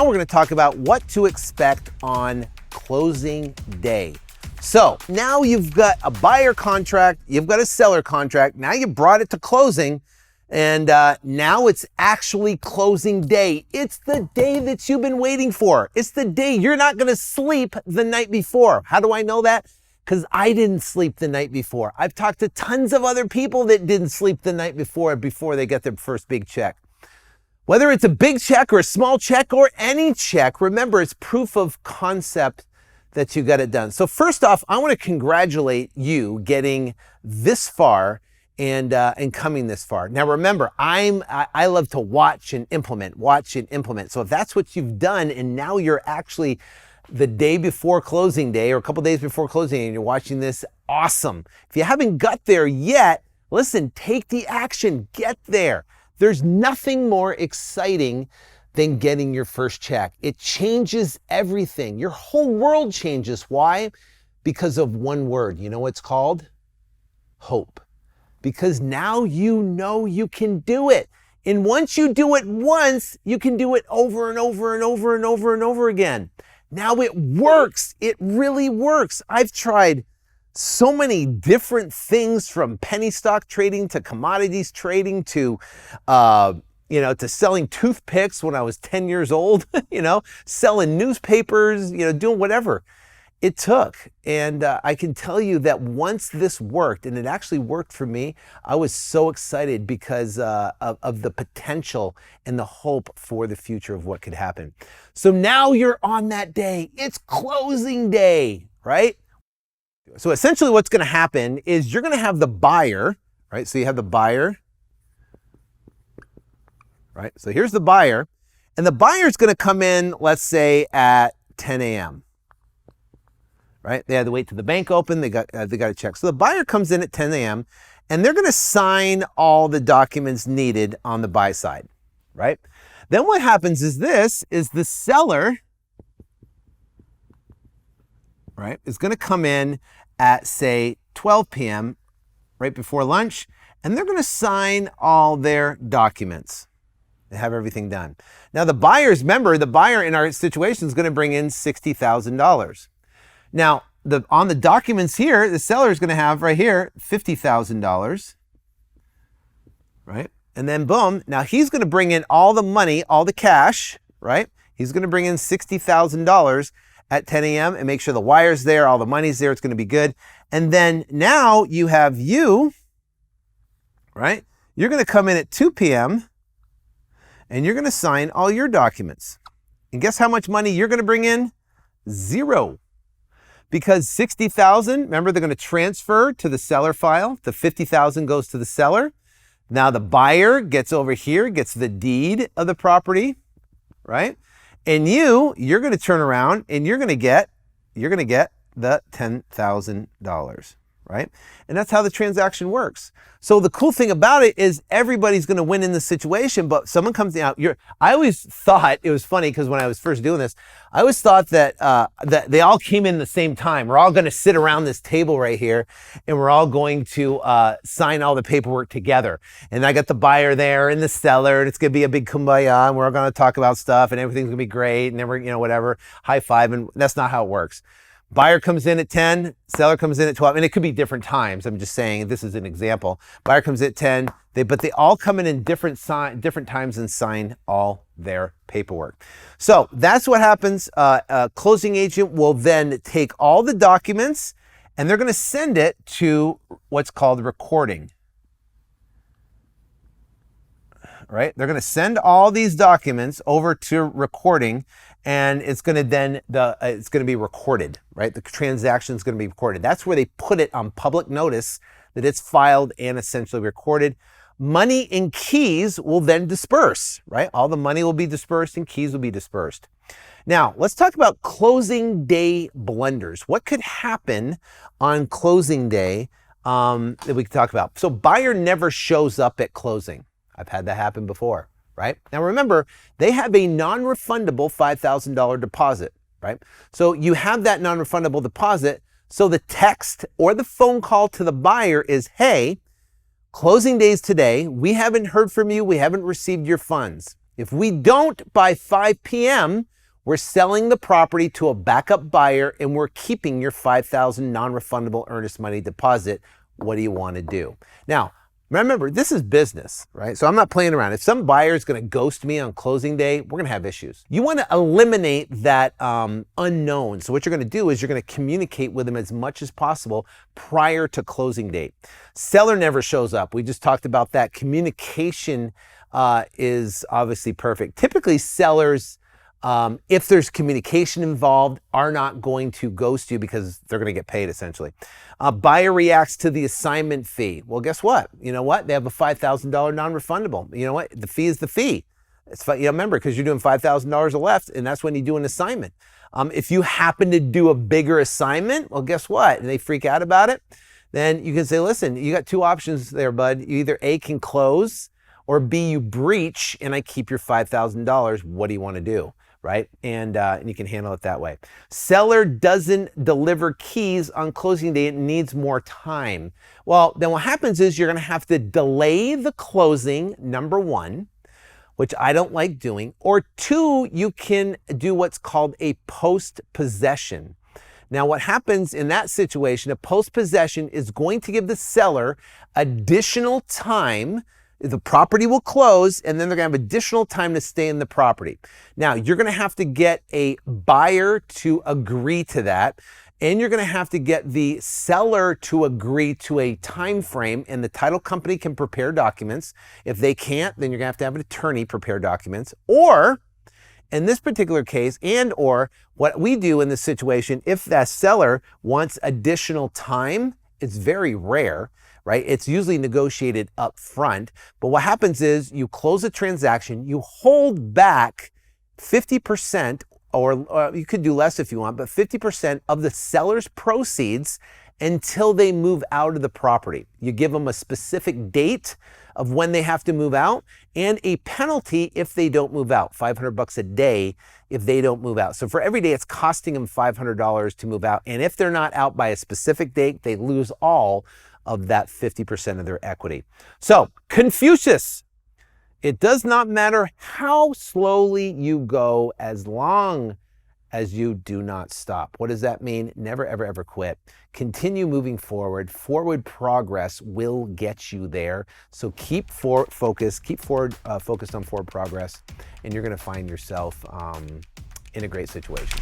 now we're going to talk about what to expect on closing day. So now you've got a buyer contract, you've got a seller contract, now you brought it to closing, and now it's actually closing day. It's the day that you've been waiting for. It's the day you're not going to sleep the night before. How do I know that? Because I didn't sleep the night before. I've talked to tons of other people that didn't sleep the night before they get their first big check. Whether it's a big check or a small check or any check, remember, it's proof of concept that you got it done. So first off, I want to congratulate you getting this far and coming this far. Now remember, I love to watch and implement. So if that's what you've done and now you're actually the day before closing day or a couple days before closing day and you're watching this, awesome. If you haven't got there yet, listen, take the action, get there. There's nothing more exciting than getting your first check. It changes everything. Your whole world changes. Why? Because of one word. You know what it's called? Hope. Because now you know you can do it. And once you do it once, you can do it over and over and over and over and over again. Now it works. It really works. I've tried so many different things, from penny stock trading to commodities trading to to selling toothpicks when I was 10 years old, selling newspapers, doing whatever it took. And I can tell you that once this worked, and it actually worked for me, I was so excited because of the potential and the hope for the future of what could happen. So now you're on that day. It's closing day, right? So essentially what's going to happen is you're going to have the buyer, right? So you have the buyer, right? So here's the buyer, and the buyer's going to come in, let's say at 10 a.m., right? They had to wait till the bank opened. They got a check. So the buyer comes in at 10 a.m. and they're going to sign all the documents needed on the buy side, right? Then what happens is the seller, right, is going to come in at, say, 12 p.m., right before lunch, and they're going to sign all their documents. They have everything done. Now the buyer in our situation is going to bring in $60,000. Now, on the documents here, the seller is going to have right here $50,000, right? And then boom, now he's going to bring in all the money, all the cash, right? He's going to bring in $60,000 at 10 a.m. and make sure the wire's there, all the money's there, it's going to be good. And then now you have right? You're going to come in at 2 p.m. and you're going to sign all your documents. And guess how much money you're going to bring in? Zero. Because 60,000, remember, they're going to transfer to the seller file. The 50,000 goes to the seller. Now the buyer gets over here, gets the deed of the property, right? And you're going to turn around and you're going to get the $10,000, right? And that's how the transaction works. So the cool thing about it is everybody's going to win in this situation, but someone comes out. I always thought it was funny because when I was first doing this, I always thought that they all came in the same time. We're all going to sit around this table right here, and we're all going to sign all the paperwork together. And I got the buyer there and the seller, and it's going to be a big kumbaya, and we're all going to talk about stuff, and everything's going to be great, and then we're whatever, high five, and that's not how it works. Buyer comes in at 10, seller comes in at 12, and it could be different times. I'm just saying, this is an example. Buyer comes in at 10, but they all come in different times and sign all their paperwork. So that's what happens. A closing agent will then take all the documents and they're going to send it to what's called recording. Right? They're going to send all these documents over to recording, and it's going to be recorded, right? The transaction is going to be recorded. That's where they put it on public notice that it's filed and essentially recorded. Money and keys will then disperse, right? All the money will be dispersed and keys will be dispersed. Now, let's talk about closing day blunders. What could happen on closing day that we can talk about? So buyer never shows up at closing. I've had that happen before, right? Now remember, they have a non-refundable $5,000 deposit, right? So you have that non-refundable deposit. So the text or the phone call to the buyer is, hey, closing day's today. We haven't heard from you. We haven't received your funds. If we don't by 5 p.m., we're selling the property to a backup buyer and we're keeping your $5,000 non-refundable earnest money deposit. What do you want to do? Now, remember, this is business, right? So I'm not playing around. If some buyer is going to ghost me on closing day, we're going to have issues. You want to eliminate that unknown. So what you're going to do is you're going to communicate with them as much as possible prior to closing date. Seller never shows up. We just talked about that. Communication is obviously perfect. Typically, sellers, if there's communication involved, are not going to ghost you because they're going to get paid essentially. Buyer reacts to the assignment fee. Well, guess what? You know what? They have a $5,000 non-refundable. You know what? The fee is the fee. It's remember, because you're doing $5,000 or less, and that's when you do an assignment. If you happen to do a bigger assignment, well, guess what? And they freak out about it. Then you can say, listen, you got two options there, bud. You either A, can close, or B, you breach, and I keep your $5,000. What do you want to do? Right? And you can handle it that way. Seller doesn't deliver keys on closing day. It needs more time. Well, then what happens is you're going to have to delay the closing, number one, which I don't like doing, or two, you can do what's called a post-possession. Now, what happens in that situation, a post-possession is going to give the seller additional time. The property will close, and then they're going to have additional time to stay in the property. Now, you're going to have to get a buyer to agree to that, and you're going to have to get the seller to agree to a time frame, and the title company can prepare documents. If they can't, then you're going to have an attorney prepare documents. Or, in this particular case, and or what we do in this situation, if that seller wants additional time, it's very rare, right? It's usually negotiated up front. But what happens is you close a transaction, you hold back 50%, or you could do less if you want, but 50% of the seller's proceeds until they move out of the property. You give them a specific date of when they have to move out and a penalty if they don't move out, $500 a day if they don't move out. So for every day, it's costing them $500 to move out. And if they're not out by a specific date, they lose all of that 50% of their equity. So Confucius, it does not matter how slowly you go as long as you do not stop. What does that mean? Never, ever, ever quit. Continue moving forward. Forward progress will get you there. So keep focused on forward progress, and you're going to find yourself in a great situation.